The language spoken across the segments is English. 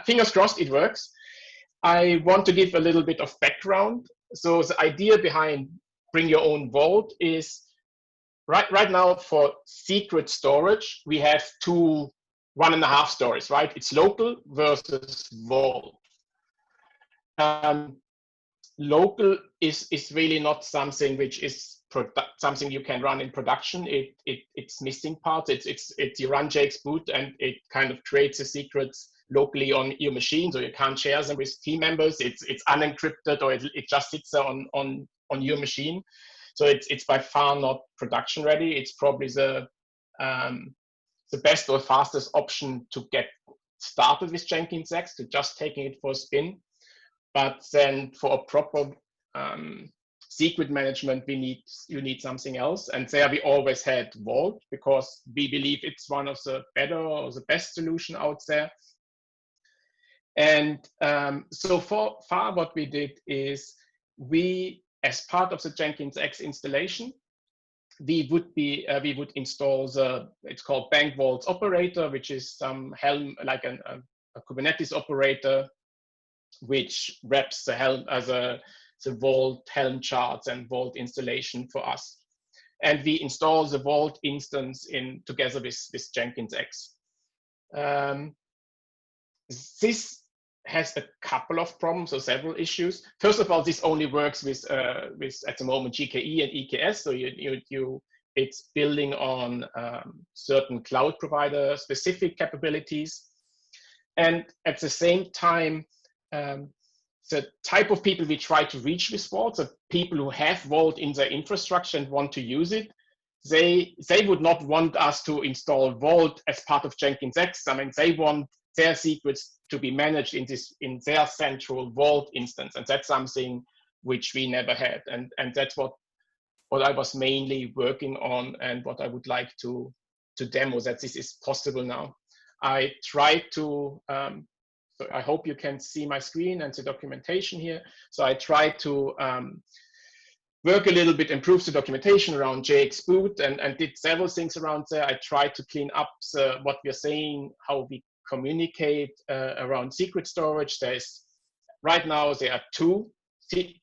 fingers crossed it works. I want to give a little bit of background. So the idea behind Bring Your Own Vault is right now for secret storage, we have 1.5 stories, right? It's local versus Vault. Local is really not something which is something you can run in production. It's missing parts. It's you run JX boot and it kind of creates the secrets locally on your machine, so you can't share them with team members. It's unencrypted, or it just sits there on your machine. So it's by far not production ready. It's probably the best or fastest option to get started with Jenkins X, to just taking it for a spin. But then for a proper secret management, you need something else. And there we always had Vault, because we believe it's one of the better or the best solution out there. And so far what we did is as part of the Jenkins X installation, we would install it's called Bank Vault operator, which is some Helm, like a Kubernetes operator, which wraps the Helm as the Vault Helm charts and Vault installation for us. And we install the Vault instance together with Jenkins X. This has a couple of problems or several issues. First of all, this only works with at the moment GKE and EKS. So it's building on certain cloud provider specific capabilities. And at the same time, the type of people we try to reach with Vault, the people who have Vault in their infrastructure and want to use it, they would not want us to install Vault as part of Jenkins X. I mean, they want their secrets to be managed in their central Vault instance, and that's something which we never had. And that's what I was mainly working on, and what I would like to demo, that this is possible now. I tried to. So I hope you can see my screen and the documentation here. So I tried to work a little bit, improve the documentation around JX boot, and did several things around there. I tried to clean up what we're saying, how we communicate around secret storage. Right now there are 2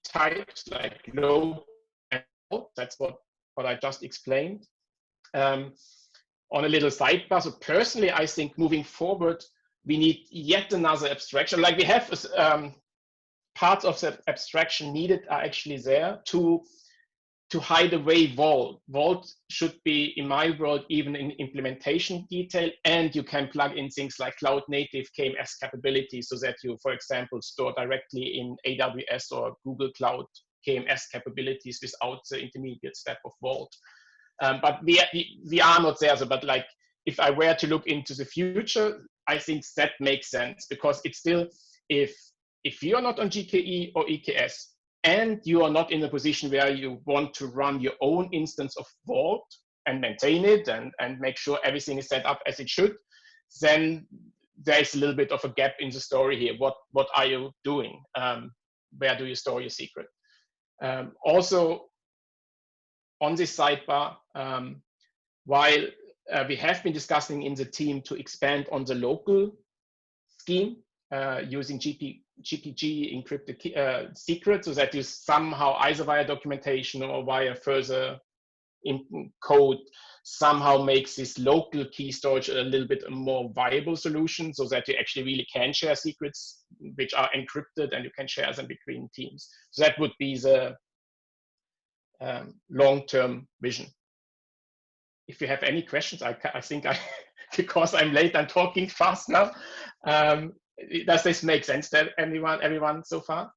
types, like low and Vault. That's what I just explained. On a little sidebar, so personally, I think moving forward, we need yet another abstraction. Like we have parts of the abstraction needed are actually there to hide away Vault. Vault should be, in my world, even in implementation detail, and you can plug in things like cloud native KMS capabilities, so that you, for example, store directly in AWS or Google Cloud KMS capabilities without the intermediate step of Vault. But we are not there. So, but like, if I were to look into the future, I think that makes sense, because it's still, if you are not on GKE or EKS, and you are not in a position where you want to run your own instance of Vault and maintain it and make sure everything is set up as it should, then there's a little bit of a gap in the story here. What are you doing? Where do you store your secret? Also, on this sidebar, while we have been discussing in the team to expand on the local scheme using GPG encrypted secrets, so that you somehow, either via documentation or via further in code, somehow makes this local key storage a little bit a more viable solution, so that you actually really can share secrets which are encrypted and you can share them between teams. So that would be the long-term vision. If you have any questions, I think because I'm late, I'm talking fast now. Does this make sense to everyone so far?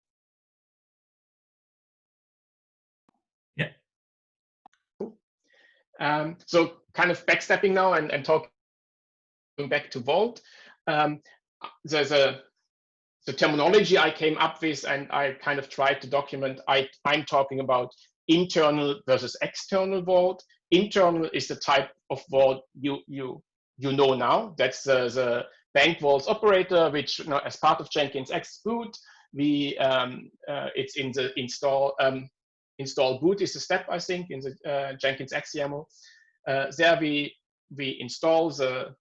Yeah. Cool. So kind of backstepping now and talking back to Vault. The terminology I came up with, and I kind of tried to document, I'm talking about internal versus external Vault. Internal is the type of Vault you know now. That's the Bank Vault operator, which, you know, as part of Jenkins X boot, it's in the install boot is the step, I think, in the Jenkins X YAML. There we install the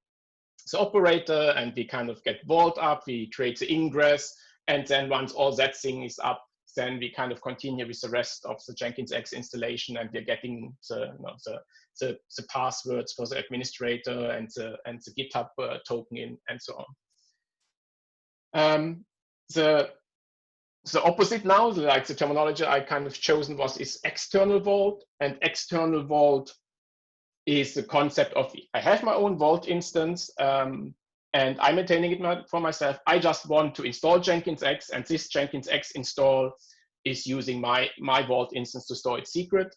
the operator, and we kind of get Vault up, we create the ingress, and then once all that thing is up, then we kind of continue with the rest of the Jenkins X installation, and we're getting the, the passwords for the administrator and the GitHub token in, and so on. The opposite now, like the terminology I kind of chosen is external Vault, and external Vault is the concept of, I have my own Vault instance, and I'm maintaining it for myself. I just want to install Jenkins X, and this Jenkins X install is using my Vault instance to store its secret.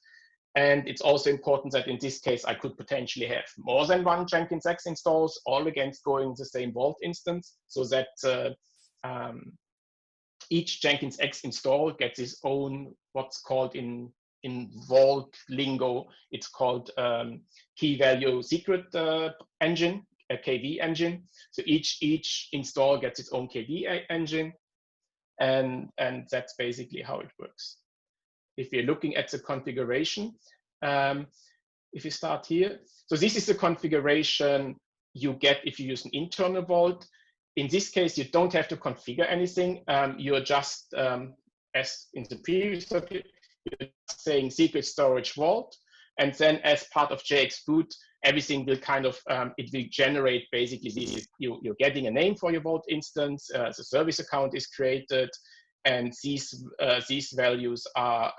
And it's also important that in this case, I could potentially have more than one Jenkins X installs, all against going the same Vault instance, so that each Jenkins X install gets its own, what's called in Vault lingo, it's called key value secret engine, a KV engine. So each install gets its own KV engine, and that's basically how it works. If you're looking at the configuration, if you start here, so this is the configuration you get if you use an internal Vault. In this case, you don't have to configure anything. You're just, as in the previous circuit, you're saying secret storage Vault, and then as part of JX boot, everything will kind of, it will generate basically this, you're getting a name for your Vault instance, the service account is created, and these values are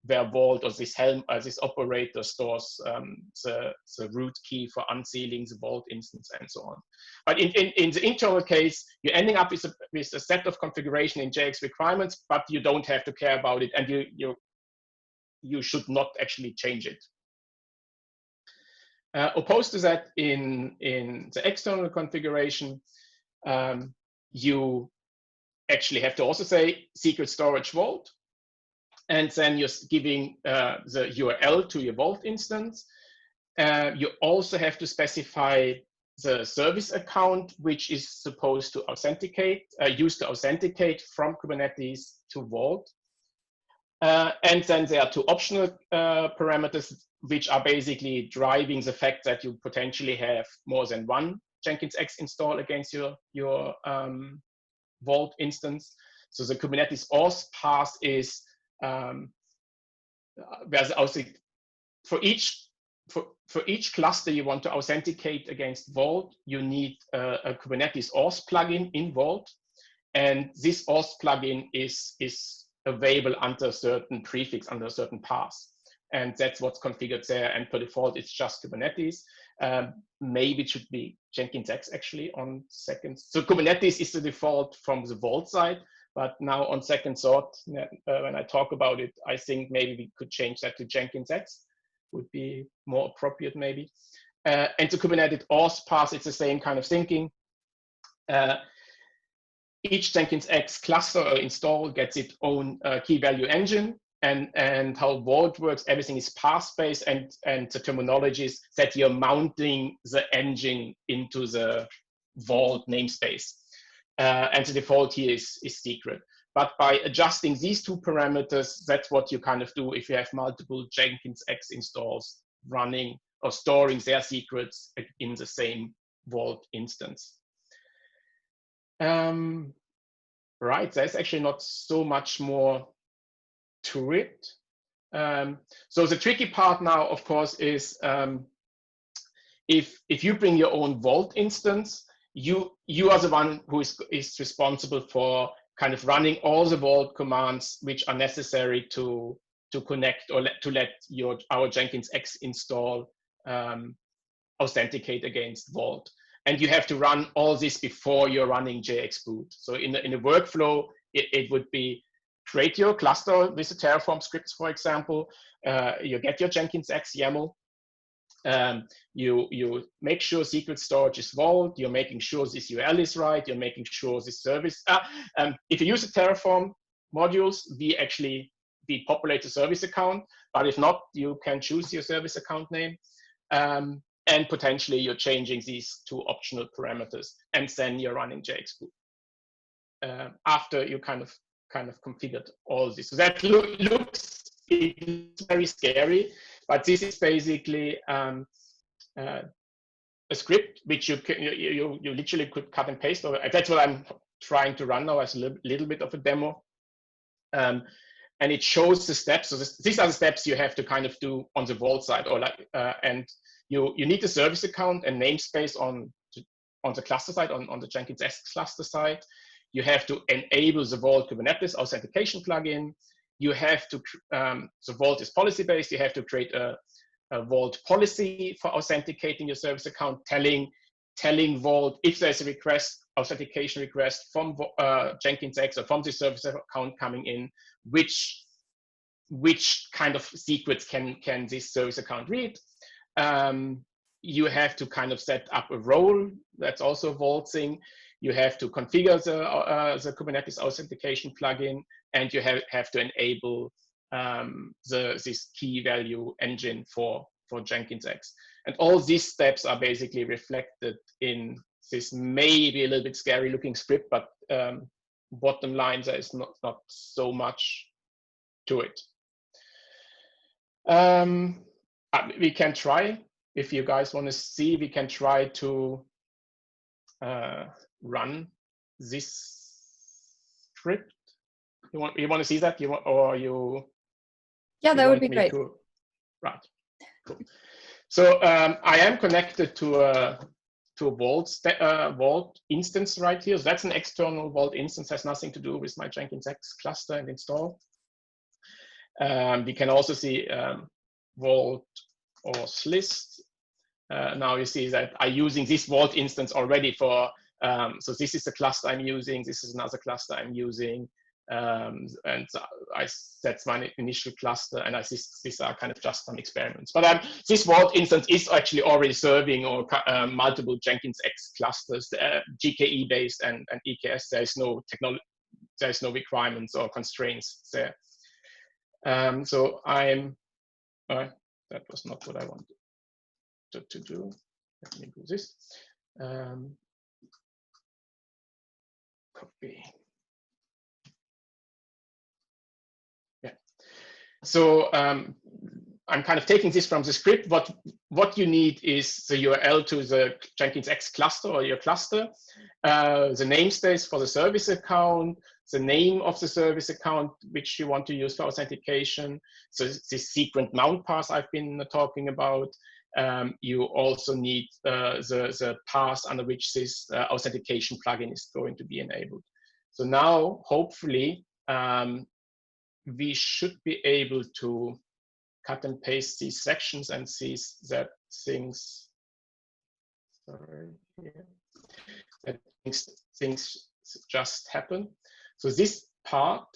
where Vault or this Helm, this operator stores the root key for unsealing the Vault instance and so on. But in the internal case, you're ending up with a set of configuration in JX requirements, but you don't have to care about it, and you should not actually change it. Opposed to that, in the external configuration, you actually have to also say secret storage Vault, and then you're giving the URL to your Vault instance. You also have to specify the service account, which is supposed to authenticate, used to authenticate from Kubernetes to Vault. And then there are two optional parameters, which are basically driving the fact that you potentially have more than one Jenkins X install against your Vault instance. So the Kubernetes auth path is for each cluster you want to authenticate against Vault, you need a Kubernetes auth plugin in Vault, and this auth plugin is available under a certain prefix, under a certain path, and that's what's configured there. And per default, it's just Kubernetes. Maybe it should be Jenkins X actually on second. So Kubernetes is the default from the Vault side, but now on second thought, when I talk about it, I think maybe we could change that to Jenkins X, would be more appropriate maybe. And the Kubernetes auth path, it's the same kind of thinking. Each Jenkins X cluster or install gets its own key value engine, and how Vault works, everything is path-based, and the terminology is that you're mounting the engine into the Vault namespace. And the default here is secret. But by adjusting these two parameters, that's what you kind of do if you have multiple Jenkins X installs running or storing their secrets in the same Vault instance. Right, there's actually not so much more to it. So the tricky part now, of course, is if you bring your own Vault instance, you are the one who is responsible for kind of running all the Vault commands which are necessary to connect or to let our Jenkins X install authenticate against Vault. And you have to run all this before you're running JX boot. So in a workflow, it would be create your cluster with the Terraform scripts, for example. You get your Jenkins X YAML. You make sure secret storage is Vault. You're making sure this URL is right. You're making sure this service. If you use the Terraform modules, we populate the service account. But if not, you can choose your service account name. And potentially you're changing these two optional parameters, and then you're running JX boot after you kind of configured all this. So that looks very scary, but this is basically a script which you literally could cut and paste. Or that's what I'm trying to run now as a little bit of a demo. And it shows the steps. So these are the steps you have to kind of do on the Vault side, or like, and you need a service account and namespace on the cluster side, on the Jenkins X cluster side. You have to enable the Vault Kubernetes authentication plugin. You have to, so Vault is policy-based. You have to create a Vault policy for authenticating your service account, telling Vault if there's a authentication request from Jenkins X or from the service account coming in, which kind of secrets can this service account read. You have to kind of set up a role. That's also a Vault thing. You have to configure the Kubernetes authentication plugin, and you have to enable this key value engine for Jenkins X. And all these steps are basically reflected in this maybe a little bit scary looking script, but bottom line, there is not so much to it. We can try, if you guys want to see, we can try to run this script. You want to see that? Yeah, that would be great. Right. Cool. So I am connected to a Vault instance right here. So that's an external Vault instance, has nothing to do with my Jenkins X cluster and install. We can also see Vault auth list. Now you see that I'm using this Vault instance already for, so this is the cluster I'm using, this is another cluster I'm using, and that's my initial cluster, and these are kind of just some experiments. But this Vault instance is actually already serving or multiple Jenkins X clusters, GKE based and EKS. There's no requirements or constraints there. So that was not what I wanted to do. Let me do this. Copy. Yeah. So I'm kind of taking this from the script. What you need is the URL to the Jenkins X cluster or your cluster, the namespace for the service account, the name of the service account which you want to use for authentication. So this secret mount path I've been talking about. You also need the path under which this authentication plugin is going to be enabled. So now, hopefully, we should be able to cut and paste these sections and see that things, sorry, that things just happen. So this part,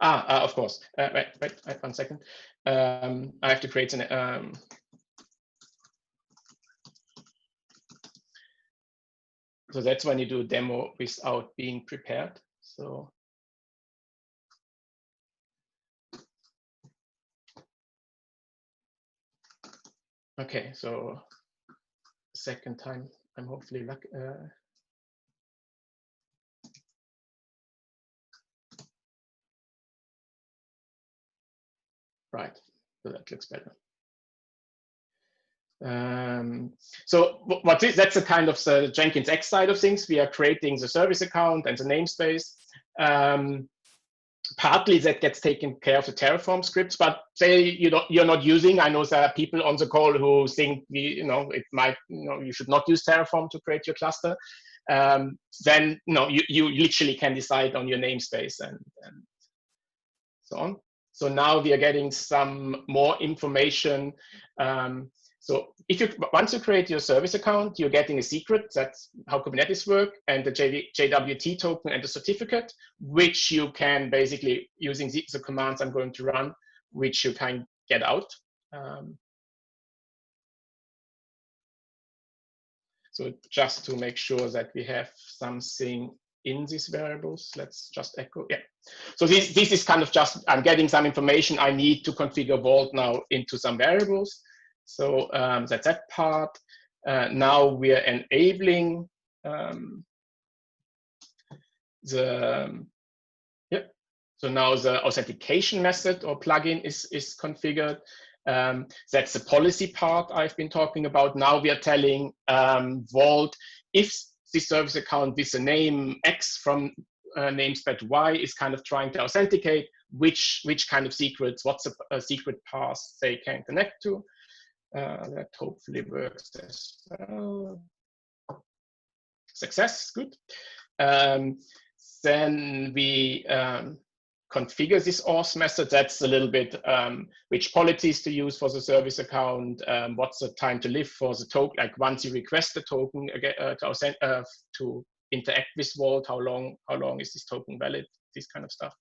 of course. Wait, 1 second. I have to create an. So that's when you do a demo without being prepared. So. Okay, so second time, I'm hopefully lucky. Right, so that looks better. So that's a kind of the Jenkins X side of things. We are creating the service account and the namespace. Partly that gets taken care of the Terraform scripts, but say you're not using. I know there are people on the call who think it might you should not use Terraform to create your cluster. Then you literally can decide on your namespace and so on. So now we are getting some more information. So once you create your service account, you're getting a secret. That's how Kubernetes work, and the JWT token and the certificate, which you can basically, using the commands I'm going to run, which you can get out. So just to make sure that we have something in these variables, let's just echo. Yeah. So this is kind of just, I'm getting some information I need to configure Vault now into some variables. So that's that part. Now we are enabling So now the authentication method or plugin is configured. That's the policy part I've been talking about. Now we are telling Vault, if the service account with the name X from namespace Y is kind of trying to authenticate, which kind of secrets, what's a secret path they can connect to. That hopefully works as well. Success, good. Then we configure this auth method. That's a little bit which policies to use for the service account, what's the time to live for the token, like once you request the token to interact with Vault, how long is this token valid, this kind of stuff.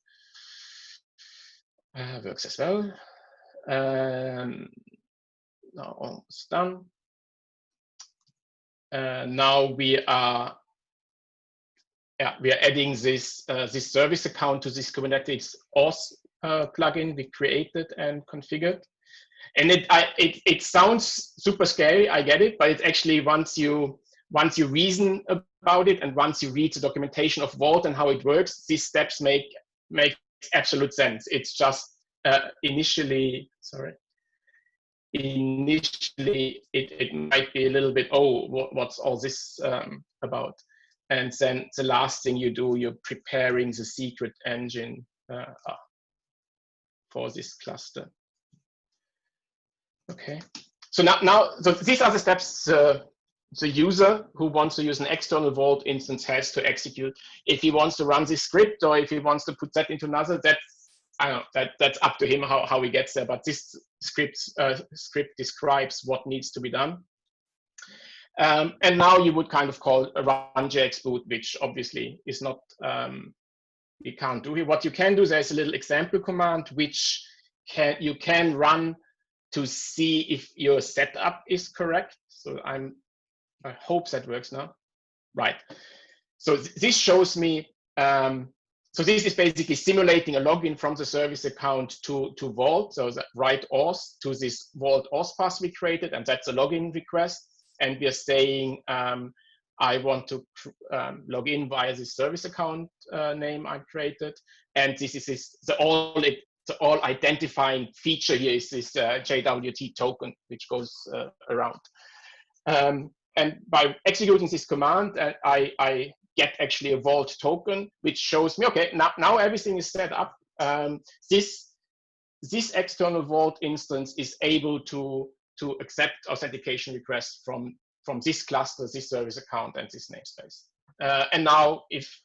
Works as well. Now almost done. Now we are adding this this service account to this Kubernetes auth plugin we created and configured. And it sounds super scary, I get it, but it's actually once you reason about it and once you read the documentation of Vault and how it works, these steps make absolute sense. It's just initially it might be a little bit, oh, what's all this about? And then the last thing you do, you're preparing the secret engine for this cluster. Okay, so now so these are the steps the user who wants to use an external Vault instance has to execute. If he wants to run this script or if he wants to put that into another, I don't know, that's up to him how he gets there. But this script describes what needs to be done. And now you would kind of call a run JX boot, which obviously is not, we can't do here. What you can do, there's a little example command which you can run to see if your setup is correct. So I hope that works now. Right. So this shows me, so this is basically simulating a login from the service account to Vault. So that write auth to this Vault auth path we created, and that's a login request. And we are saying, I want to log in via this service account name I created. And this is the all identifying feature here is this JWT token, which goes around. And by executing this command, I get actually a Vault token, which shows me, okay, now everything is set up. This external Vault instance is able to accept authentication requests from this cluster, this service account, and this namespace. And now, if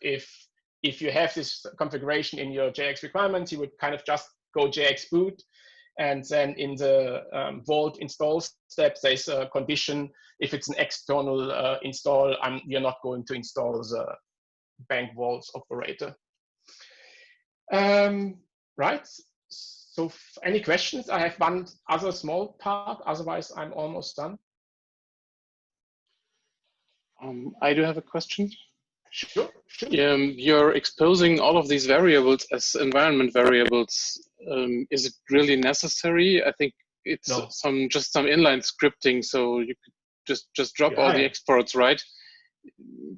you have this configuration in your JX requirements, you would kind of just go JX boot, and then in the Vault install step, there's a condition. If it's an external install, you're not going to install the bank Vault operator. Right. So any questions? I have one other small part, otherwise I'm almost done. I do have a question. Sure. You're exposing all of these variables as environment variables. Is it really necessary? I think it's just some inline scripting, so you could just drop all the exports, right?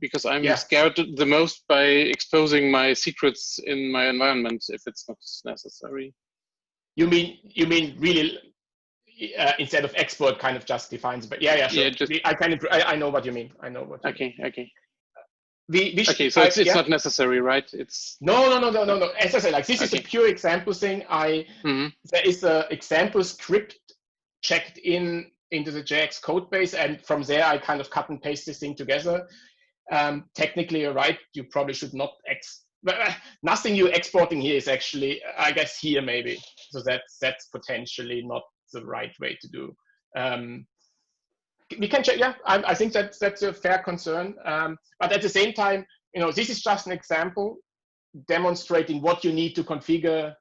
Because I'm scared the most by exposing my secrets in my environment if it's not necessary. You mean really instead of export kind of just defines, but sure. Yeah, I know what you mean. I know what you mean. Okay. Okay, so it's not necessary, right? It's no. As I say, like this is a pure example thing. There is an example script checked into the JX code base, and from there I kind of cut and paste this thing together. Technically, you're right. You probably should not nothing you're exporting here is actually, I guess, here maybe. So that's potentially not the right way to do. We can check. Yeah, I think that's a fair concern. But at the same time, this is just an example demonstrating what you need to configure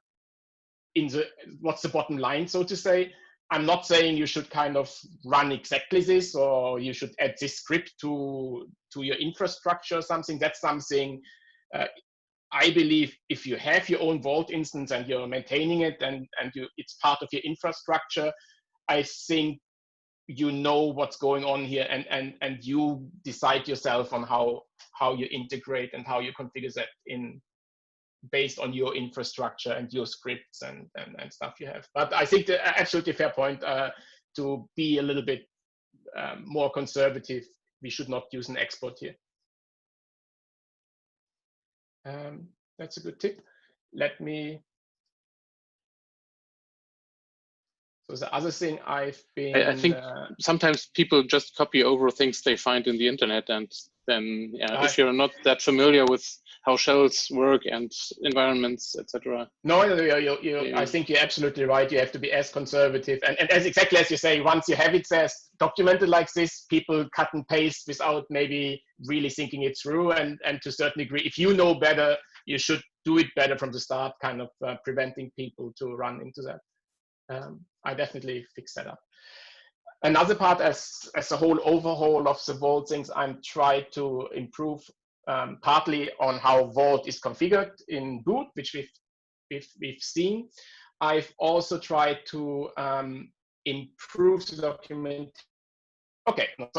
what's the bottom line, so to say. I'm not saying you should kind of run exactly this or you should add this script to your infrastructure or something. That's something I believe if you have your own Vault instance and you're maintaining it and it's part of your infrastructure, I think you know what's going on here and you decide yourself on how you integrate and how you configure that in based on your infrastructure and your scripts and stuff you have. But I think the absolutely fair point to be a little bit more conservative. We should not use an export here. That's a good tip. Let me. So the other thing I've been. I think sometimes people just copy over things they find in the internet, and then if you're not that familiar with how shells work and environments, etc. No, I think you're absolutely right. You have to be as conservative, and as exactly as you say, once you have it documented like this, people cut and paste without maybe really thinking it through. And to a certain degree, if you know better, you should do it better from the start, kind of preventing people to run into that. I definitely fix that up. Another part, as a whole overhaul of the Vault things, I'm trying to improve partly on how Vault is configured in boot, which we've seen. I've also tried to improve the document. Okay, so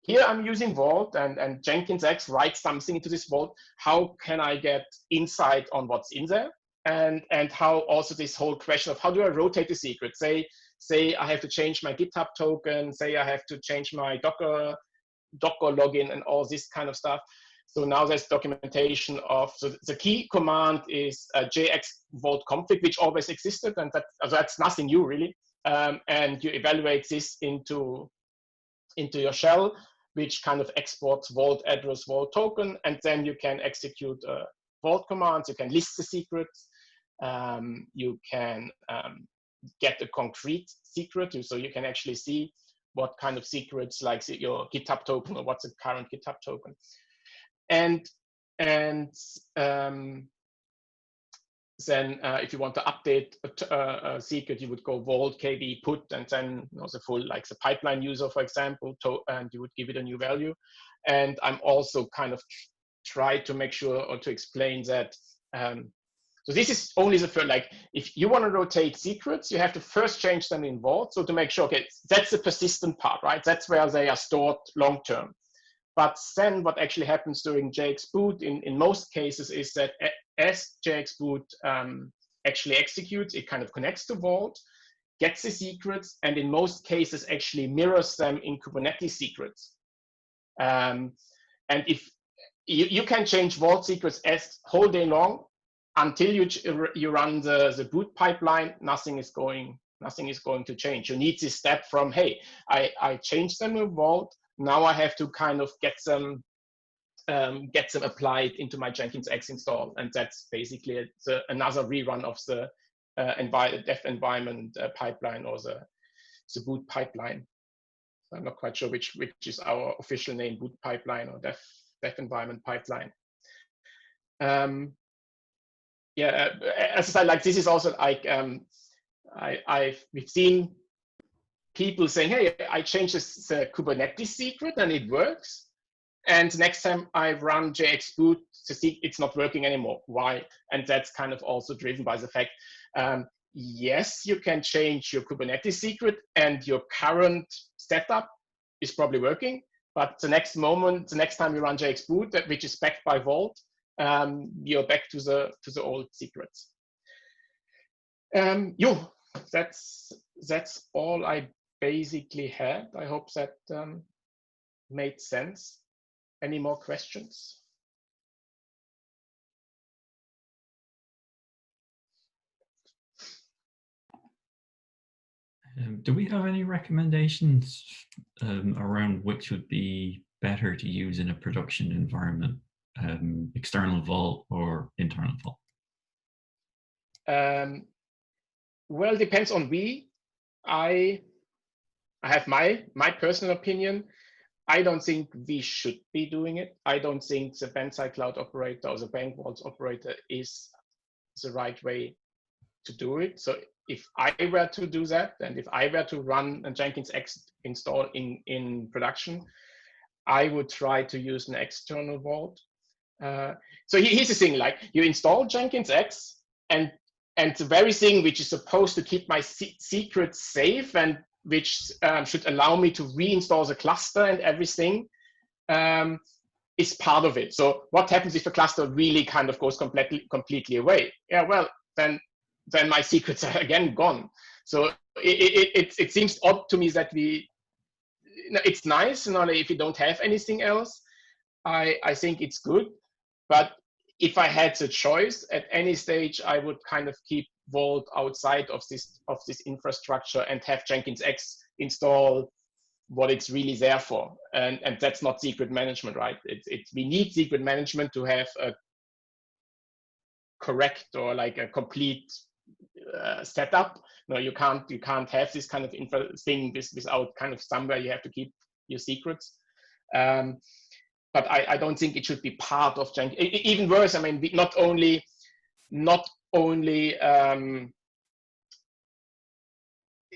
here I'm using Vault, and Jenkins X writes something into this Vault. How can I get insight on what's in there? And how also this whole question of how do I rotate the secret? Say I have to change my GitHub token, say I have to change my Docker login and all this kind of stuff. So now there's documentation of, so the key command is JX Vault config, which always existed, and that's nothing new really. And you evaluate this into your shell, which kind of exports Vault address, Vault token, and then you can execute Vault commands. You can list the secrets. You can get a concrete secret, so you can actually see what kind of secrets, like your GitHub token or what's the current GitHub token. And then if you want to update a secret, you would go Vault kb put, and then the full, like the pipeline user, for example, and you would give it a new value. And I'm also kind of try to make sure or to explain that. So this is only the first, like if you want to rotate secrets, you have to first change them in Vault. So to make sure, okay, that's the persistent part, right? That's where they are stored long-term. But then what actually happens during JX boot in most cases is that as JX boot actually executes, it kind of connects to Vault, gets the secrets, and in most cases actually mirrors them in Kubernetes secrets. And if you can change Vault secrets as whole day long until you run the boot pipeline, nothing is going to change. You need this step from, hey, I changed them in Vault. Now I have to kind of get them applied into my Jenkins X install, and that's basically another rerun of the dev environment pipeline or the boot pipeline. So I'm not quite sure which is our official name, boot pipeline or dev environment pipeline. Yeah, as I said, like this is also like we've seen people saying, hey, I changed the Kubernetes secret and it works. And next time I run JX boot, it's not working anymore. Why? And that's kind of also driven by the fact, yes, you can change your Kubernetes secret and your current setup is probably working. But the next time you run JX boot, which is backed by Vault, you're back to the old secrets. That's all I basically had. I hope that made sense. Any more questions? Do we have any recommendations around which would be better to use in a production environment, external Vault or internal Vault? Well, it depends on I have my personal opinion. I don't think we should be doing it. I don't think the Banzai Cloud operator or the Bank Vault operator is the right way to do it. So if I were to do that, and if I were to run a Jenkins X install in production, I would try to use an external Vault. So here's the thing, like you install Jenkins X, and the very thing which is supposed to keep my secrets safe and which should allow me to reinstall the cluster and everything, is part of it. So what happens if a cluster really kind of goes completely away? Yeah, well, then my secrets are again gone. So it seems odd to me that it's nice, if you don't have anything else. I think it's good, but if I had the choice at any stage, I would kind of keep Vault outside of this infrastructure and have Jenkins X install what it's really there for. And that's not secret management, right? We need secret management to have a correct or like a complete setup. No, you can't have this kind of thing without kind of somewhere you have to keep your secrets. But I don't think it should be part of Jenkins. Even worse, I mean, not only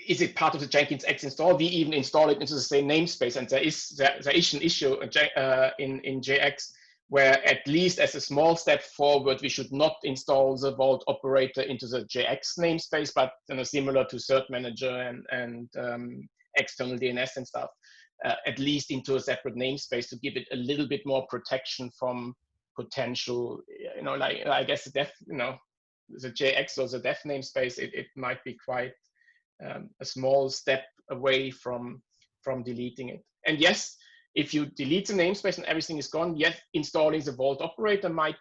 is it part of the Jenkins X install, we even install it into the same namespace. And there is an issue in JX where, at least as a small step forward, we should not install the Vault operator into the JX namespace, but similar to Cert Manager and external DNS and stuff, at least into a separate namespace to give it a little bit more protection from potential, like I guess the JX or the def namespace, it might be quite a small step away from deleting it. And yes, if you delete the namespace and everything is gone, yes, installing the Vault operator might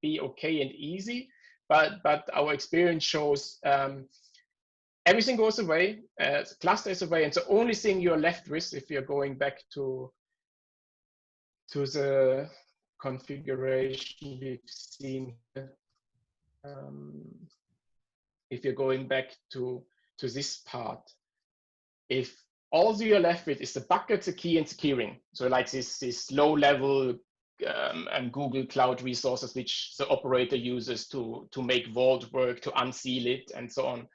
be okay and easy, but our experience shows everything goes away, the cluster is away, and the only thing you're left with, if you're going back to the configuration we've seen, if you're going back to this part, if all you're left with is the bucket, the key, and the keyring, so like this low-level Google Cloud resources which the operator uses to make Vault work, to unseal it, and so on.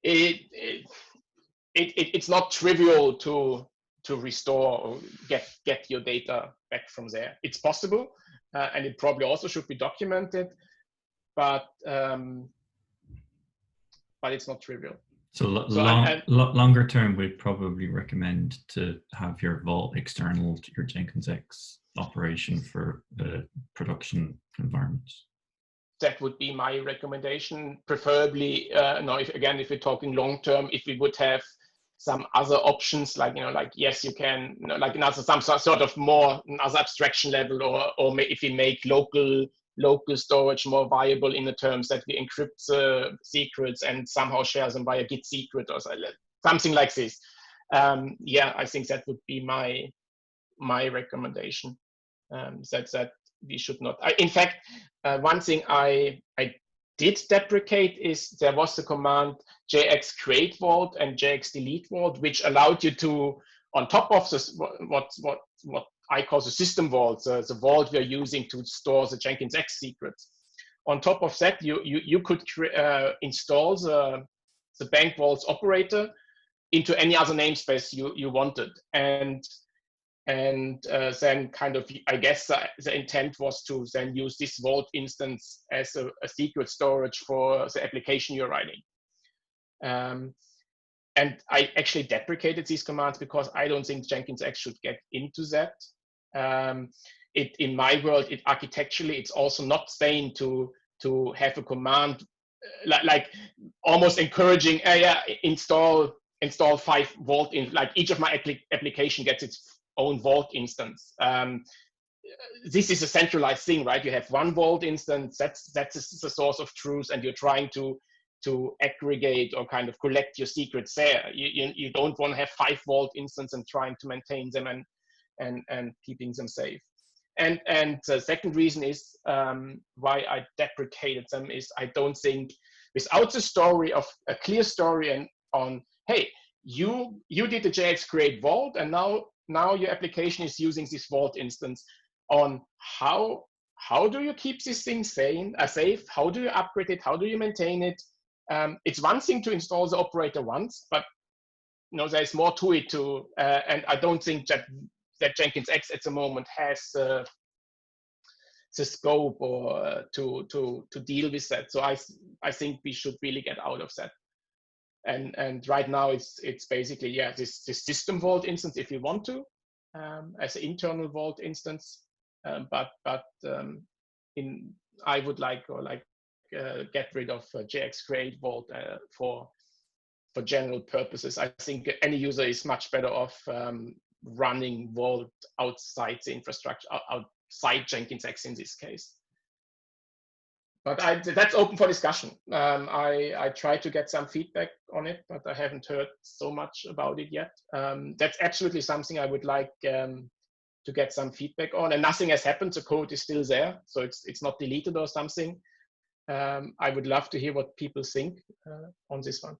It's not trivial to restore or get your data back from there. It's possible, and it probably also should be documented, but it's not trivial. So longer term, we'd probably recommend to have your Vault external to your Jenkins X operation for production environments. That would be my recommendation. Preferably, if we're talking long term, if we would have some other options, like yes, you can, like some sort of more another abstraction level, or if we make local storage more viable in the terms that we encrypt the secrets and somehow share them via Git secret or something like this. Yeah, I think that would be my recommendation. That we should not. In fact, one thing I did deprecate is there was the command JX create vault and JX delete vault, which allowed you to, on top of this, what I call the system vault, the vault we are using to store the Jenkins X secrets. On top of that, you could install the bank vaults operator into any other namespace you wanted, and then kind of, I guess the intent was to then use this Vault instance as a secret storage for the application you're writing. And I actually deprecated these commands because I don't think Jenkins X should get into that. In my world, architecturally, it's also not sane to have a command like almost encouraging, install 5 Vault in, like each of my application gets its own Vault instance. This is a centralized thing, right? You have one Vault instance, that's the source of truth, and you're trying to aggregate or kind of collect your secrets there. You don't want to have 5 Vault instances and trying to maintain them and keeping them safe. And the second reason is why I deprecated them is I don't think, without the story of a clear story on hey, you did the JX create Vault, and now your application is using this Vault instance, on how do you keep this thing safe? How do you upgrade it? How do you maintain it? It's one thing to install the operator once, but there's more to it too. And I don't think that Jenkins X at the moment has the scope or to deal with that. So I think we should really get out of that. And right now it's basically this system Vault instance if you want to, as an internal Vault instance. but I would like get rid of JX Create Vault for general purposes. I think any user is much better off running Vault outside the infrastructure, outside Jenkins X in this case. But that's open for discussion. I tried to get some feedback on it, but I haven't heard so much about it yet. That's absolutely something I would like to get some feedback on. And nothing has happened. The code is still there, so it's not deleted or something. I would love to hear what people think on this one.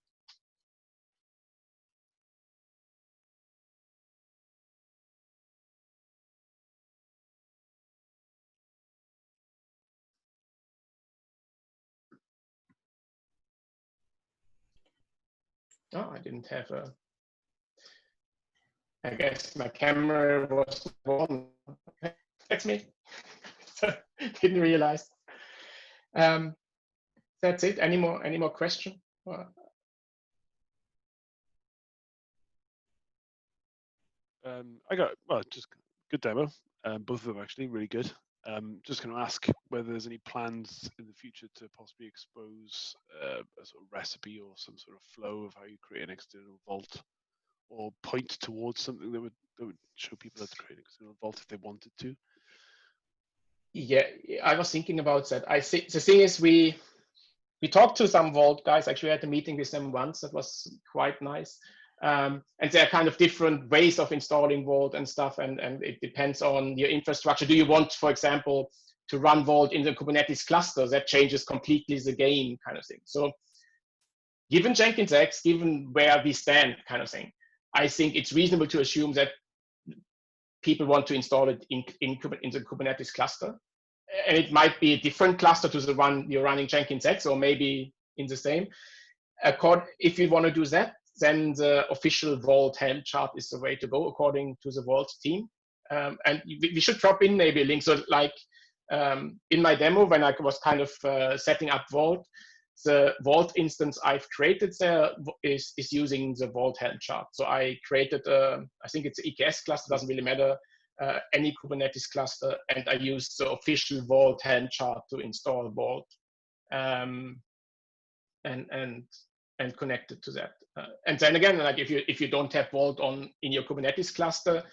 Oh, I didn't have a. I guess my camera was on. Okay, that's me. Didn't realize. That's it. Any more question? I got just good demo. Both of them actually really good. Just going to ask whether there's any plans in the future to possibly expose a sort of recipe or some sort of flow of how you create an external vault, or point towards something that would show people how to create an external vault if they wanted to. Yeah, I was thinking about that. I think the thing is we talked to some Vault guys. Actually, I had a meeting with them once. That was quite nice. And there are kind of different ways of installing Vault and stuff, and it depends on your infrastructure. Do you want, for example, to run Vault in the Kubernetes cluster? That changes completely the game, kind of thing. So given Jenkins X, given where we stand, kind of thing, I think it's reasonable to assume that people want to install it in the Kubernetes cluster. And it might be a different cluster to the one you're running Jenkins X, or maybe in the same. If you want to do that, then the official Vault Helm chart is the way to go, according to the Vault team. And we should drop in maybe a link. So like in my demo, when I was kind of setting up Vault, the Vault instance I've created there is using the Vault Helm chart. So I created, I think it's an EKS cluster, doesn't really matter, any Kubernetes cluster, and I used the official Vault Helm chart to install Vault and connect it to that. And then again, like if you don't have Vault in your Kubernetes cluster,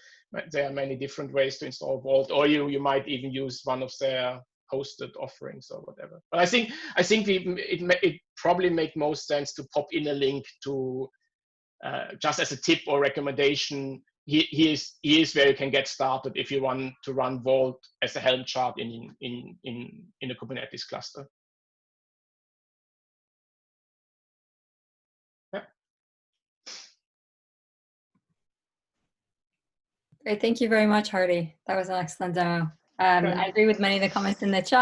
there are many different ways to install Vault, or you might even use one of their hosted offerings or whatever. But I think it probably make most sense to pop in a link to just as a tip or recommendation. Here's where you can get started if you want to run Vault as a Helm chart in a Kubernetes cluster. Yeah. Great, thank you very much, Hardy. That was an excellent demo. I agree with many of the comments in the chat.